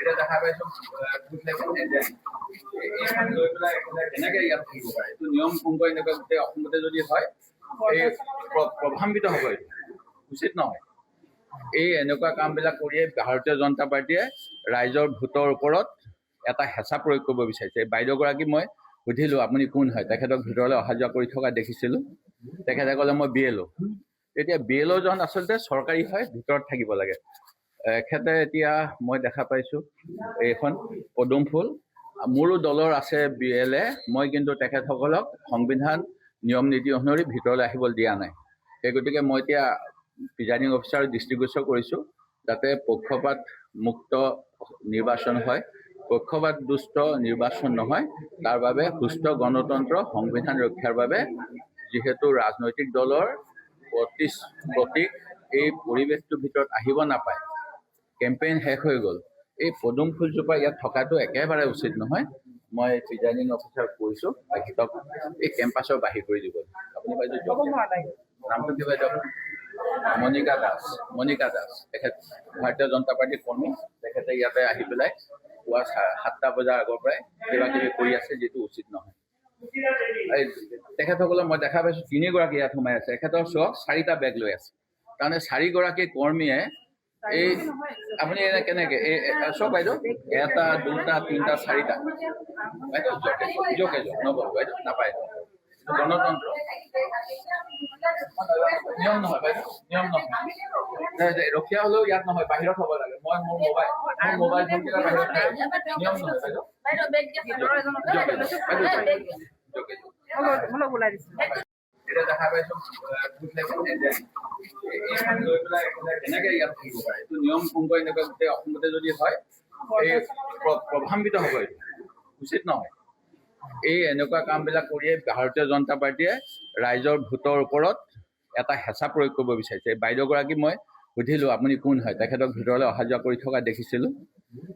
এতিয়া দেখা পাইছো লৈ পেলাই এনেকে ইয়াত থাকিব পাৰে এইটো নিয়ম ভংগ এনেকুৱা গোটেই অসমতে যদি হয় এই প্ৰভাৱান্বিত হ'ব এইটো উচিত নহয় এই এনেকুৱা কামবিলাক কৰিয়ে ভাৰতীয় জনতা পাৰ্টীয়ে ৰাইজৰ ভোটৰ ওপৰত এটা হেঁচা প্ৰয়োগ কৰিব বিচাৰিছে বাইদেউগৰাকী মই সুধিলোঁ আপুনি কোন হয় তেখেতক ভিতৰলৈ অহা যোৱা কৰি থকা দেখিছিলোঁ তেখেতে ক'লে মই BLO এতিয়া BLO জন আচলতে চৰকাৰী হয় ভিতৰত থাকিব লাগে এখেতে এতিয়া মই দেখা পাইছোঁ এইখন পদুম ফুল মোৰো দলৰ আছে BLA মই কিন্তু তেখেতসকলক সংবিধান নিয়ম নীতি অনুসৰি ভিতৰলৈ আহিবলৈ দিয়া নাই সেই গতিকে মই এতিয়া প্ৰিজাইডিং অফিচাৰ দৃষ্টিগোচৰ কৰিছোঁ যাতে পক্ষপাত মুক্ত নিৰ্বাচন হয় পক্ষপাত দুষ্ট নিৰ্বাচন নহয় তাৰ বাবে সুস্থ গণতন্ত্ৰ সংবিধান ৰক্ষাৰ বাবে যিহেতু ৰাজনৈতিক দলৰ প্ৰতীক এই পৰিৱেশটোৰ ভিতৰত আহিব নাপায় কেম্পেইন শেষ হৈ গ'ল এই পদুম ফুলজোপা ইয়াত থকাটো একেবাৰে উচিত নহয় মই প্ৰিজাইডিং অফিচাৰক কৈছোঁ তেখেতক এই কেম্পাছৰ বাহিৰ কৰি দিব আপুনি বাইদেউ নামটো কি বাইদেউ মণিকা দাস তেখেত ভাৰতীয় জনতা পাৰ্টীৰ কৰ্মী তেখেতে ইয়াতে আহি পেলাই পুৱা 7টা বজাৰ আগৰ পৰাই কিবা কিবি কৰি আছে যিটো উচিত নহয় তেখেতসকলক মই দেখা পাইছোঁ 3গৰাকী ইয়াত সোমাই আছে এখেতৰ চক 4টা বেগ লৈ আছে তাৰমানে 4গৰাকী কৰ্মীয়ে এই আপুনি এনে কেনেকে চব বাইদেউ 1টা 2টা 3টা 4টা বাইদেউ জোকে নবল বাইদেউ নাপায় গণতন্ত্ৰ নিয়ম নহয় বাইদেউ নিয়ম নহয় ৰখীয়া হ'লেও ইয়াত নহয় বাহিৰত হ'ব লাগে মই মোৰ মোবাইল ফোনকেইটা বাহিৰত নিয়ম নহয় বাইদেউ এতিয়া দেখা পাইছো লৈ পেলাই এনেকে ইয়াত থাকিব পাৰে এইটো নিয়ম ভংগ এনেকুৱা গোটেই অসমতে যদি হয় এই প্ৰভাৱান্বিত হ'ব এইটো উচিত নহয় এই এনেকুৱা কামবিলাক কৰিয়ে ভাৰতীয় জনতা পাৰ্টীয়ে ৰাইজৰ ভোটৰ ওপৰত এটা হেঁচা প্ৰয়োগ কৰিব বিচাৰিছে বাইদেউগৰাকী মই সুধিলোঁ আপুনি কোন হয় তেখেতক ভিতৰলৈ অহা যোৱা কৰি থকা দেখিছিলোঁ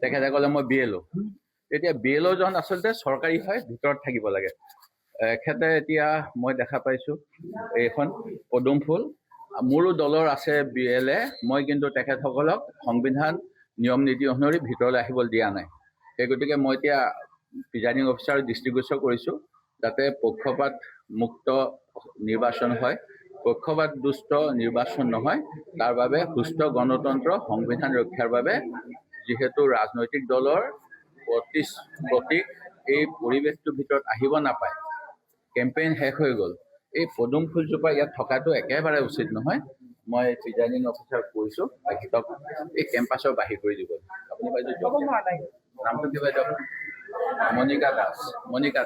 তেখেতে ক'লে মই BLO এতিয়া BLO জন আচলতে চৰকাৰী হয় ভিতৰত থাকিব লাগে এখেতে এতিয়া মই দেখা পাইছোঁ এইখন পদুম ফুল মোৰো দলৰ আছে BLA মই কিন্তু তেখেতসকলক সংবিধান নিয়ম নীতি অনুসৰি ভিতৰলৈ আহিবলৈ দিয়া নাই সেই গতিকে মই এতিয়া প্ৰিজাইডিং অফিচাৰ দৃষ্টিগোচৰ কৰিছোঁ যাতে পক্ষপাত মুক্ত নিৰ্বাচন হয় পক্ষপাত দুষ্ট নিৰ্বাচন নহয় তাৰ বাবে সুস্থ গণতন্ত্ৰ সংবিধান ৰক্ষাৰ বাবে যিহেতু ৰাজনৈতিক দলৰ প্ৰতীক এই পৰিৱেশটোৰ ভিতৰত আহিব নাপায় কেম্পেইন শেষ হৈ গ'ল এই পদুম ফুলজোপা ইয়াত থকাটো একেবাৰে উচিত নহয় মই প্ৰিজাইডিং অফিচাৰক কৈছোঁ তেখেতক এই কেম্পাছৰ বাহিৰ কৰি দিব আপুনি বাইদেউ নামটো কি বাইদেউ মণিকা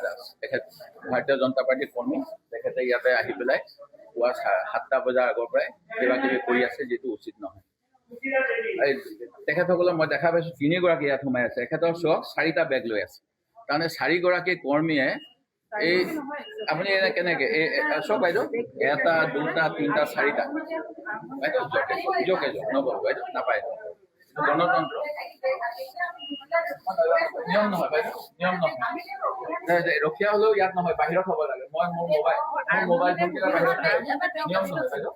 দাস তেখেত ভাৰতীয় জনতা পাৰ্টীৰ কৰ্মী তেখেতে ইয়াতে আহি পেলাই পুৱা 7টা বজাৰ আগৰ পৰাই কিবা কিবি কৰি আছে যিটো উচিত নহয় তেখেতসকলক মই দেখা পাইছোঁ 3গৰাকী ইয়াত সোমাই আছে এখেতৰ চক 4টা বেগ লৈ আছে তাৰমানে 4গৰাকী কৰ্মীয়ে এই আপুনি এনে কেনেকে চব বাইদেউ 1টা 2টা 3টা 4টা বাইদেউ জোকে নবল বাইদেউ নাপায় গণতন্ত্ৰ নিয়ম নহয় বাইদেউ নিয়ম নহয় ৰখীয়া হ'লেও ইয়াত নহয় বাহিৰত হ'ব লাগে মই মোৰ মোবাইল ফোনকেইটা বাহিৰত নিয়ম নহয় বাইদেউ